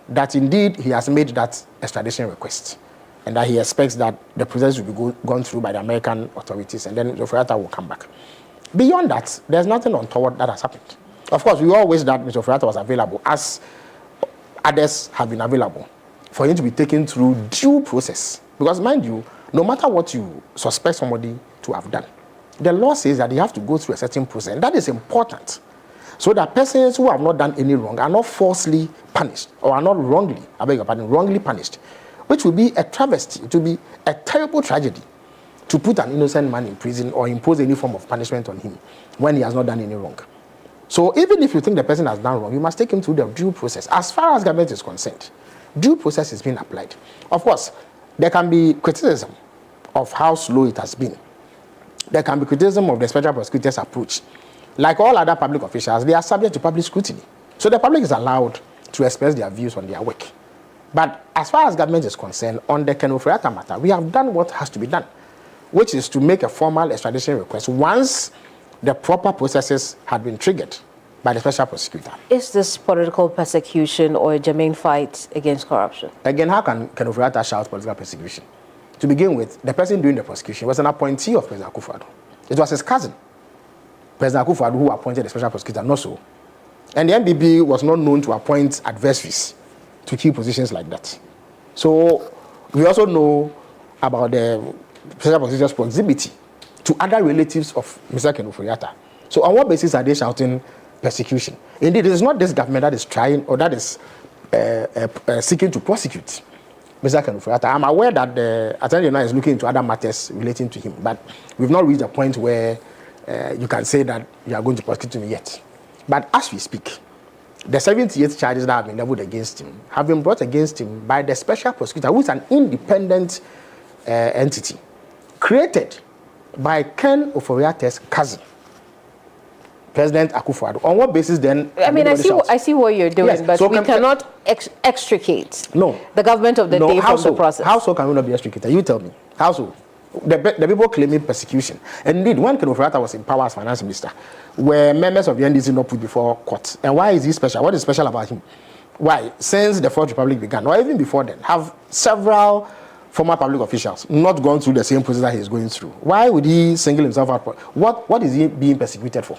that indeed he has made that extradition request and that he expects that the process will be gone through by the American authorities and then Ofori-Atta will come back. Beyond that, there's nothing untoward that has happened. Of course, we all wish that Mr. Ofori-Atta was available, as others have been available, for him to be taken through due process. Because mind you, no matter what you suspect somebody to have done, the law says that you have to go through a certain process. And that is important. So that persons who have not done any wrong are not falsely punished or are not wrongly, I beg your pardon, wrongly punished, which will be a travesty. It will be a terrible tragedy to put an innocent man in prison or impose any form of punishment on him when he has not done any wrong. So even if you think the person has done wrong, you must take him through the due process. As far as government is concerned, due process is being applied. Of course, there can be criticism of how slow it has been. There can be criticism of the special prosecutor's approach. Like all other public officials, they are subject to public scrutiny. So the public is allowed to express their views on their work. But as far as government is concerned, on the Ken Ofori-Atta matter, we have done what has to be done, which is to make a formal extradition request once the proper processes had been triggered by the special prosecutor. Is this political persecution or a germane fight against corruption? Again, how can Ken Ofori-Atta shout political persecution? To begin with, the person doing the prosecution was an appointee of President Akufo-Addo. It was his cousin, President Akufo-Addo, who appointed the special prosecutor, not so. And the NBB was not known to appoint adversaries to key positions like that. So we also know about the special prosecutor's proximity to other relatives of Mr. Ken Ofori-Atta. So on what basis are they shouting persecution? Indeed, it is not this government that is trying or that is seeking to prosecute Mr. Ken Ofori-Atta. I'm aware that the Attorney General is looking into other matters relating to him, but we've not reached a point where you can say that you are going to prosecute him yet. But as we speak, the 78 charges that have been leveled against him have been brought against him by the special prosecutor, who is an independent entity created by Ken Ofori-Atta's cousin, President Akufo-Addo. On what basis then? I mean, I see what you're doing, yes, but so we cannot extricate the government of the day from the process. How so can we not be extricated? You tell me. How so? The people claiming persecution. And indeed, when Ken Ofori-Atta was in power as finance minister, were members of the NDC not put before court? And why is he special? What is special about him? Why? Since the Fourth Republic began, or even before then, have several former public officials not gone through the same process that he is going through? Why would he single himself out? What is he being persecuted for?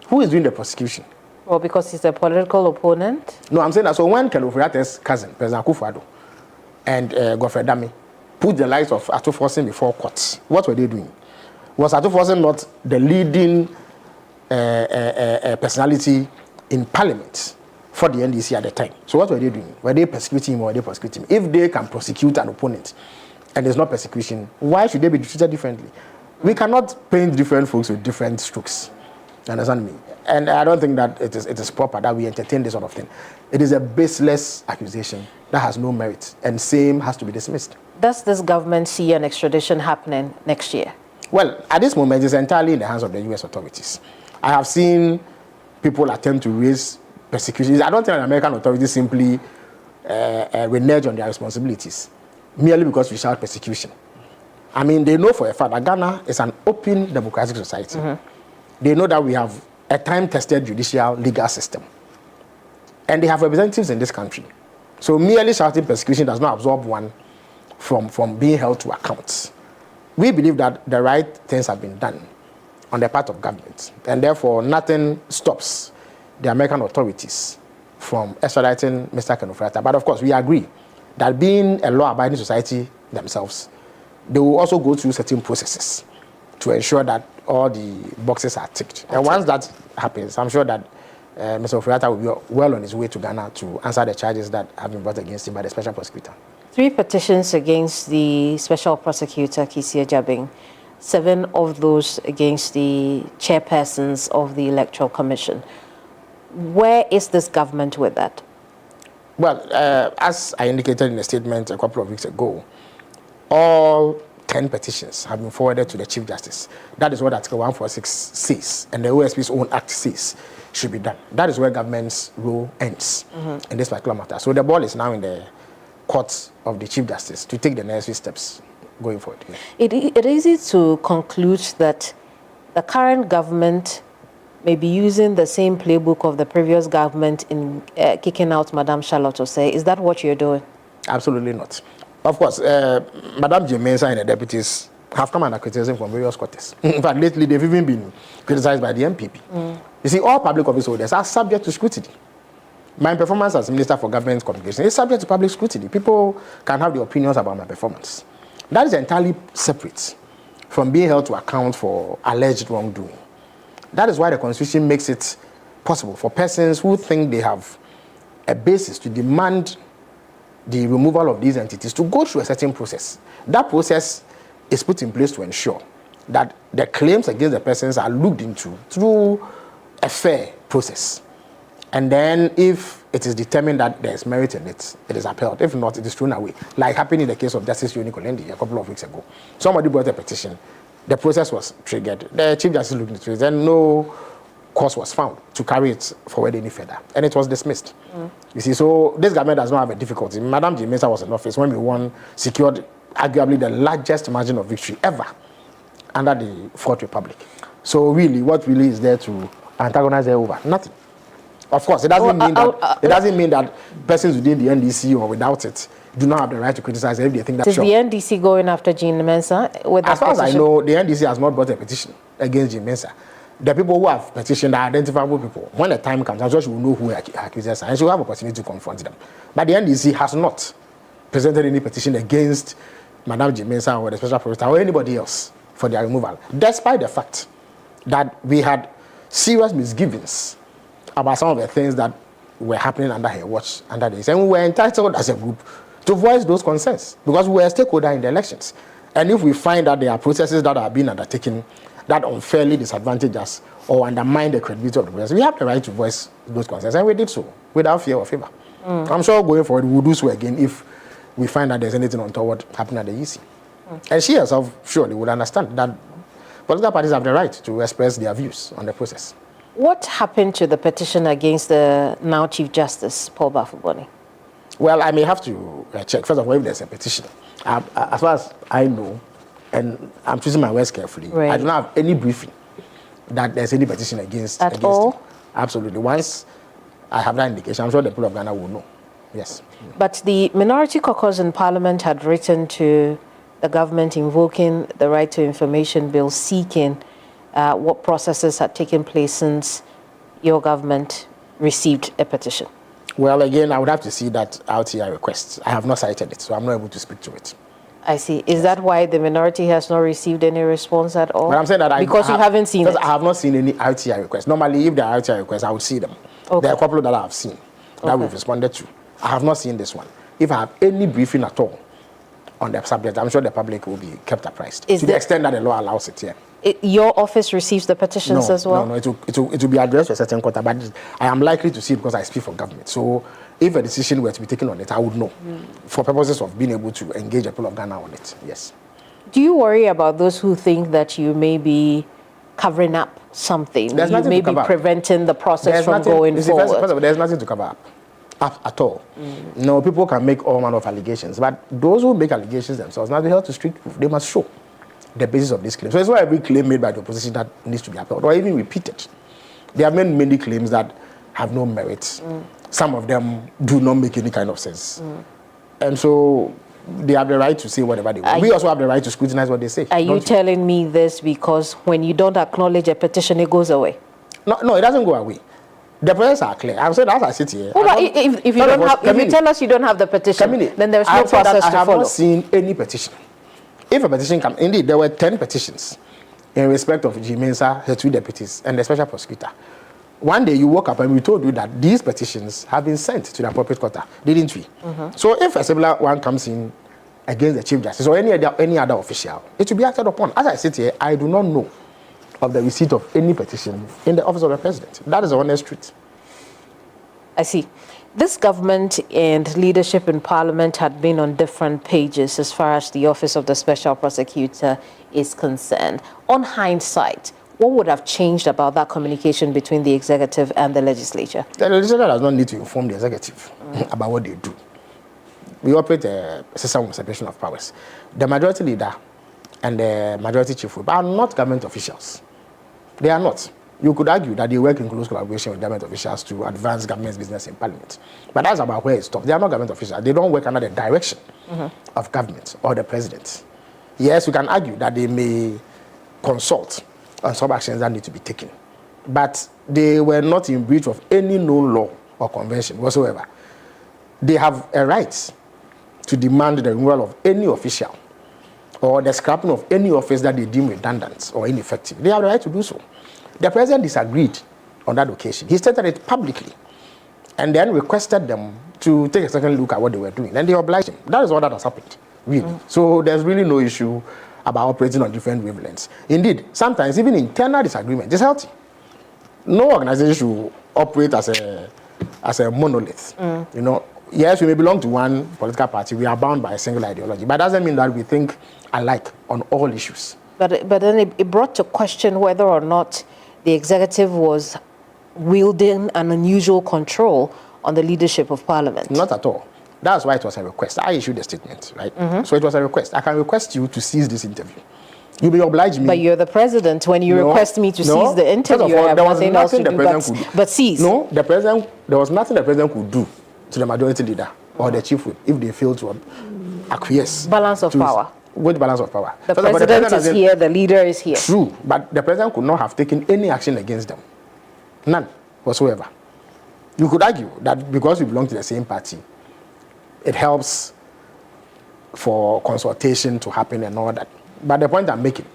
Who is doing the prosecution? Well, because he's a political opponent? No, I'm saying that. So when Ken Ofori-Atta's cousin, President Akufo-Addo, and Godfrey Dame put the likes of Ato Forson before courts, what were they doing? Was Ato Forson not the leading personality in Parliament for the NDC at the time. So what were they doing? Were they persecuting him or were they prosecuting him? If they can prosecute an opponent and there's not persecution, why should they be treated differently? We cannot paint different folks with different strokes. You understand me? And I don't think that it is proper that we entertain this sort of thing. It is a baseless accusation that has no merit, and same has to be dismissed. Does this government see an extradition happening next year? Well, at this moment, it's entirely in the hands of the U.S. authorities. I have seen people attempt to raise persecution. I don't think the American authorities simply renege on their responsibilities merely because we shout persecution. I mean, they know for a fact that Ghana is an open democratic society. They know that we have a time-tested judicial legal system. And they have representatives in this country. So merely shouting persecution does not absolve one from being held to account. We believe that the right things have been done on the part of government, and therefore nothing stops the American authorities from extraditing Mr. Ken Ofori-Atta. But of course, we agree that being a law-abiding society themselves, they will also go through certain processes to ensure that all the boxes are ticked. And once that happens, I'm sure that Mr. Ofori-Atta will be well on his way to Ghana to answer the charges that have been brought against him by the special prosecutor. 3 petitions against the special prosecutor, Kisi Agyabeng, 7 of those against the chairpersons of the Electoral Commission. Where is this government with that? Well, as I indicated in a statement a couple of weeks ago, all 10 petitions have been forwarded to the Chief Justice. That is what Article 146 says, and the OSP's own act says should be done. That is where government's role ends in this particular matter. So the ball is now in the courts of the Chief Justice to take the necessary steps going forward. Yeah. It is easy to conclude that the current government may be using the same playbook of the previous government in kicking out Madame Charlotte Osei. Is that what you're doing? Absolutely not. Of course, Madame Jane Mensah and the deputies have come under criticism from various quarters. In fact, lately they've even been criticized by the MPP. You see, all public office holders are subject to scrutiny. My performance as Minister for Government Communication is subject to public scrutiny. People can have their opinions about my performance. That is entirely separate from being held to account for alleged wrongdoing. That is why the Constitution makes it possible for persons who think they have a basis to demand the removal of these entities to go through a certain process. That process is put in place to ensure that the claims against the persons are looked into through a fair process. And then if it is determined that there is merit in it, it is upheld. If not, it is thrown away. Like happened in the case of Justice Yoni Kolendi a couple of weeks ago. Somebody brought a petition. The process was triggered. The Chief Justice looked into it. Then no cause was found to carry it forward any further. And it was dismissed. You see, so this government does not have a difficulty. Madame Jane Mensah was in office when we won, secured arguably the largest margin of victory ever under the Fourth Republic. So really, what really is there to antagonize her over? Nothing. Of course, it doesn't mean that persons within the NDC or without it do not have the right to criticize if they think that's Is the NDC going after Jane Mensah? As far as I know, the NDC has not brought a petition against Jane Mensah. The people who have petitioned are identifiable people. When the time comes, I'm sure she will know who her accusers are, and she will have an opportunity to confront them. But the NDC has not presented any petition against Madame Jane Mensah or the special prosecutor or anybody else for their removal, despite the fact that we had serious misgivings about some of the things that were happening under her watch, under this. And we were entitled as a group to voice those concerns because we were a stakeholder in the elections. And if we find that there are processes that are being undertaken that unfairly disadvantage us or undermine the credibility of the process, we have the right to voice those concerns. And we did so without fear or favor. I'm sure going forward, we'll do so again if we find that there's anything untoward happening at the EC. And she herself surely would understand that political parties have the right to express their views on the process. What happened to the petition against the now Chief Justice, Paul Bafuboni? Well, I may have to check. First of all, if there's a petition. As far as I know, and I'm choosing my words carefully, right, I do not have any briefing that there's any petition against all? Him. Absolutely. Once I have that indication, I'm sure the people of Ghana will know. Yes. But the Minority Caucus in Parliament had written to the government invoking the Right to Information Bill, seeking what processes had taken place since your government received a petition. Well, again, I would have to see that RTI request. I have not cited it, so I'm not able to speak to it. I see. Is that why the minority has not received any response at all? But I'm saying that because you haven't seen it. I have not seen any RTI requests. Normally, if there are RTI requests, I would see them. Okay. There are a couple that I have seen. that we've responded to. I have not seen this one. If I have any briefing at all on the subject, I'm sure the public will be kept apprised to the extent that the law allows it here. Your office receives the petitions as well? No, it will be addressed to a certain quarter, but I am likely to see it because I speak for government. So if a decision were to be taken on it, I would know for purposes of being able to engage the people of Ghana on it, yes. Do you worry about those who think that you may be covering up something? You may be preventing the process from going forward? First of all, there's nothing to cover up at all. No, people can make all manner of allegations, but those who make allegations themselves, now they have to strict proof. They must show the basis of this claim. So it's not every claim made by the opposition that needs to be upheld or even repeated. They have made many claims that have no merit. Some of them do not make any kind of sense. And so they have the right to say whatever they want. We also have the right to scrutinize what they say. Are you telling me this because when you don't acknowledge a petition, it goes away? No, it doesn't go away. The process are clear. I'm saying as I sit here. Well, if you tell us you don't have the petition, then there's no process to follow. I have not seen any petition. If a petition comes, indeed, there were 10 petitions in respect of G. Mensah, her 2 deputies, and the special prosecutor. One day you woke up and we told you that these petitions have been sent to the appropriate quarter, didn't we? So if a similar one comes in against the Chief Justice or any other official, it will be acted upon. As I sit here, I do not know of the receipt of any petition in the office of the president. That is the honest truth. I see. This government and leadership in Parliament had been on different pages as far as the office of the special prosecutor is concerned. On hindsight, what would have changed about that communication between the executive and the legislature? The legislature does not need to inform the executive about what they do. We operate a system of separation of powers. The majority leader and the majority chief whip are not government officials. They are not. You could argue that they work in close collaboration with government officials to advance government's business in Parliament. But that's about where it stops. They are not government officials. They don't work under the direction of government or the president. Yes, we can argue that they may consult on some actions that need to be taken. But they were not in breach of any known law or convention whatsoever. They have a right to demand the removal of any official or the scrapping of any office that they deem redundant or ineffective. They have the right to do so. The president disagreed on that occasion. He stated it publicly and then requested them to take a second look at what they were doing. And they obliged him. That is all that has happened, really. So there's really no issue about operating on different wavelengths. Indeed, sometimes even internal disagreement is healthy. No organization should operate as a monolith. You know, yes, we may belong to one political party. We are bound by a single ideology. But that doesn't mean that we think alike on all issues. But then it brought to question whether or not the executive was wielding an unusual control on the leadership of Parliament. Not at all. That's why it was a request. I issued a statement, right? So it was a request. I can request you to cease this interview. You may oblige me. But you're the president. When you request me to cease the interview, I have nothing else to do but cease. No, there was nothing the president could do to the majority leader or the chief whip if they failed to acquiesce. Balance of power. With balance of power. The president is here, the leader is here. True, but the president could not have taken any action against them. None whatsoever. You could argue that because we belong to the same party, it helps for consultation to happen and all that. But the point I'm making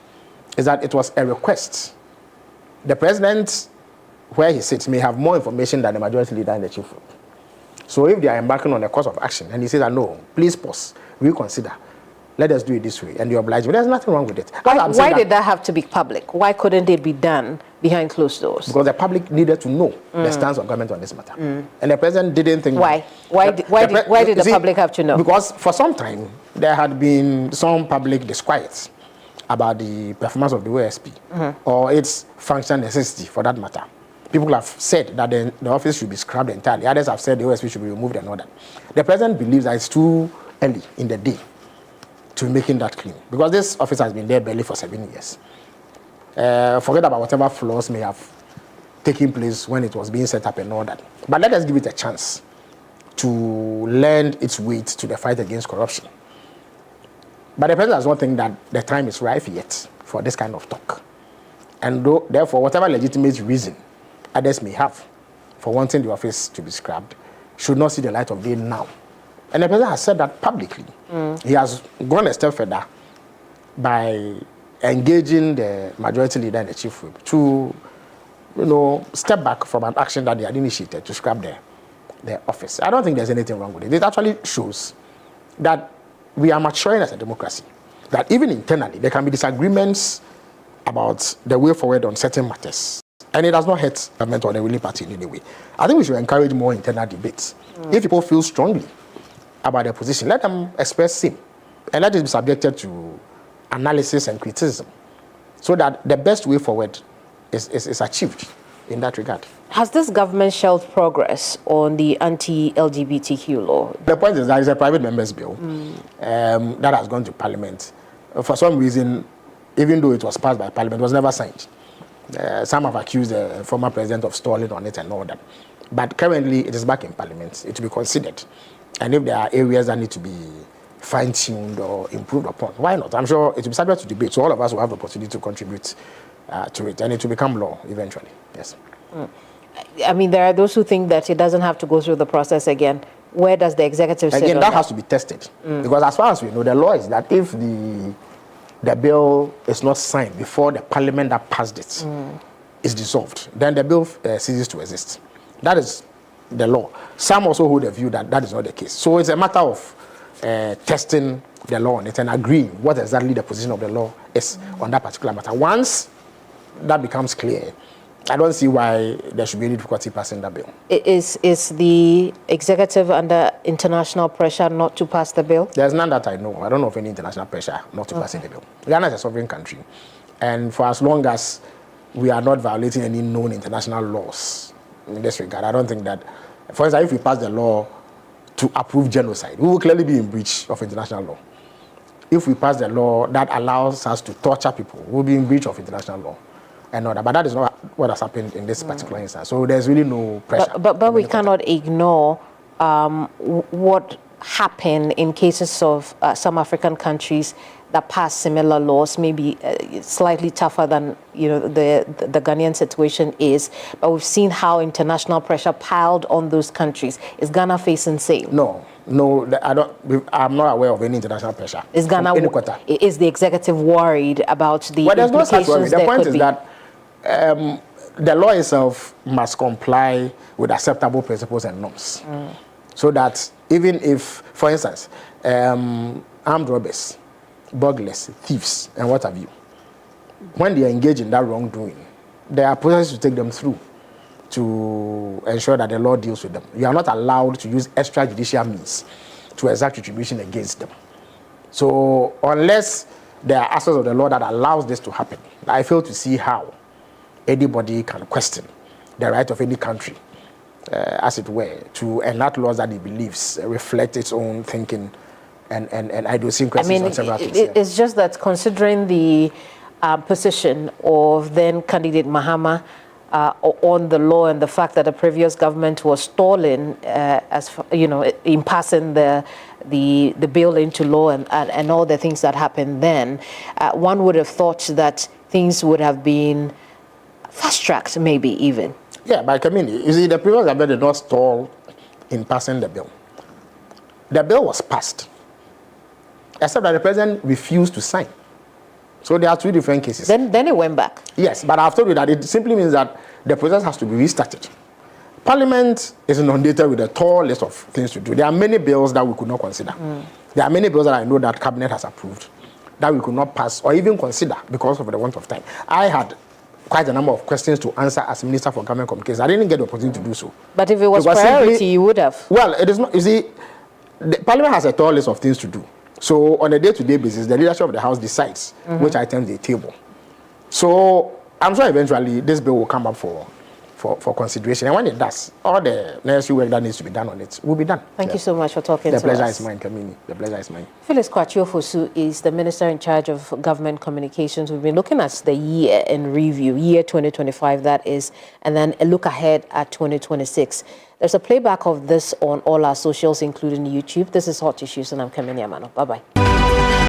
is that it was a request. The president, where he sits, may have more information than the majority leader and the chief whip. So if they are embarking on a course of action and he says that no, please pause, reconsider, let us do it this way, and you oblige me, there's nothing wrong with it. Why did that have to be public? Why couldn't it be done behind closed doors? Because the public needed to know the stance of government on this matter. And the president didn't think... Why? Why did the public have to know? Because for some time, there had been some public disquiet about the performance of the OSP or its functional necessity for that matter. People have said that the office should be scrubbed entirely. Others have said the OSP should be removed and all that. The president believes that it's too early in the day to making that claim, because this office has been there barely for 7 years. Forget about whatever flaws may have taken place when it was being set up and all that. But let us give it a chance to lend its weight to the fight against corruption. But the president does not think that the time is ripe yet for this kind of talk. And therefore, whatever legitimate reason others may have for wanting the office to be scrapped should not see the light of day now. And the president has said that publicly. He has gone a step further by engaging the majority leader and the chief whip to, step back from an action that they had initiated to scrap their office. I don't think there's anything wrong with it. It actually shows that we are maturing as a democracy. That even internally, there can be disagreements about the way forward on certain matters. And it does not hurt the government or the ruling party in any way. I think we should encourage more internal debates. If people feel strongly about their position, let them express same. And let it be subjected to analysis and criticism, so that the best way forward is achieved in that regard. Has this government shelved progress on the anti-LGBTQ law? The point is that it's a private member's bill that has gone to Parliament. For some reason, even though it was passed by Parliament, it was never signed. Some have accused the former president of stalling on it and all that. But currently, it is back in Parliament. It will be considered. And if there are areas that need to be fine-tuned or improved upon, why not? I'm sure it will be subject to debate. So all of us will have the opportunity to contribute to it. And it will become law eventually. Yes. I mean, there are those who think that it doesn't have to go through the process again. Where does the executive sit? Again, that has to be tested. Because as far as we know, the law is that if the bill is not signed before the Parliament that passed it is dissolved, then the bill ceases to exist. That is the law. Some also hold the view that that is not the case. So it's a matter of testing the law on it and agreeing what exactly the position of the law is on that particular matter. Once that becomes clear, I don't see why there should be any difficulty passing that bill. Is the executive under international pressure not to pass the bill? There's none that I know. I don't know of any international pressure not to pass the bill. Ghana is a sovereign country. And for as long as we are not violating any known international laws in this regard, I don't think that, for instance, if we pass the law to approve genocide, we will clearly be in breach of international law. If we pass the law that allows us to torture people, we'll be in breach of international law. And all that. But that is not what has happened in this particular instance. So there's really no pressure. But we cannot ignore what happened in cases of some African countries that passed similar laws, maybe slightly tougher than the Ghanaian situation is. But we've seen how international pressure piled on those countries. Is Ghana facing same? No, I'm not aware of any international pressure. Is Ghana? Is the executive worried about the there's no such implications? The point is that the law itself must comply with acceptable principles and norms. So that even if, for instance, armed robbers, burglars, thieves, and what have you, when they engage in that wrongdoing, there are processes to take them through to ensure that the law deals with them. You are not allowed to use extrajudicial means to exact retribution against them. So unless there are aspects of the law that allows this to happen, I fail to see how anybody can question the right of any country, as it were, to enact laws that it believes reflect its own thinking and idiosyncrasies on several things. It's just that considering the position of then candidate Mahama on the law and the fact that the previous government was stalling, in passing the bill into law and all the things that happened then, one would have thought that things would have been fast-tracked, maybe even. Yeah, but you see, the previous government did not stall in passing the bill. The bill was passed, except that the president refused to sign. So there are two different cases. Then it went back. Yes, but I've told you that it simply means that the process has to be restarted. Parliament is inundated with a tall list of things to do. There are many bills that we could not consider. There are many bills that I know that Cabinet has approved that we could not pass or even consider because of the want of time. I had quite a number of questions to answer as Minister for Government Communications. I didn't get the opportunity to do so. But if it was priority, you would have. Well, it is not. You see, the Parliament has a tall list of things to do. So on a day-to-day basis, the leadership of the House decides which items they table. So I'm sure eventually this bill will come up for consideration. And when it does, all the necessary work that needs to be done on it will be done. Thank you so much for talking to us. The pleasure is mine, Kamini. The pleasure is mine. Phyllis Kwatio-Fosu is the Minister in charge of Government Communications. We've been looking at the year in review, year 2025 that is, and then a look ahead at 2026. There's a playback of this on all our socials, including YouTube. This is Hot Issues, and I'm Kamini Amano. Bye-bye.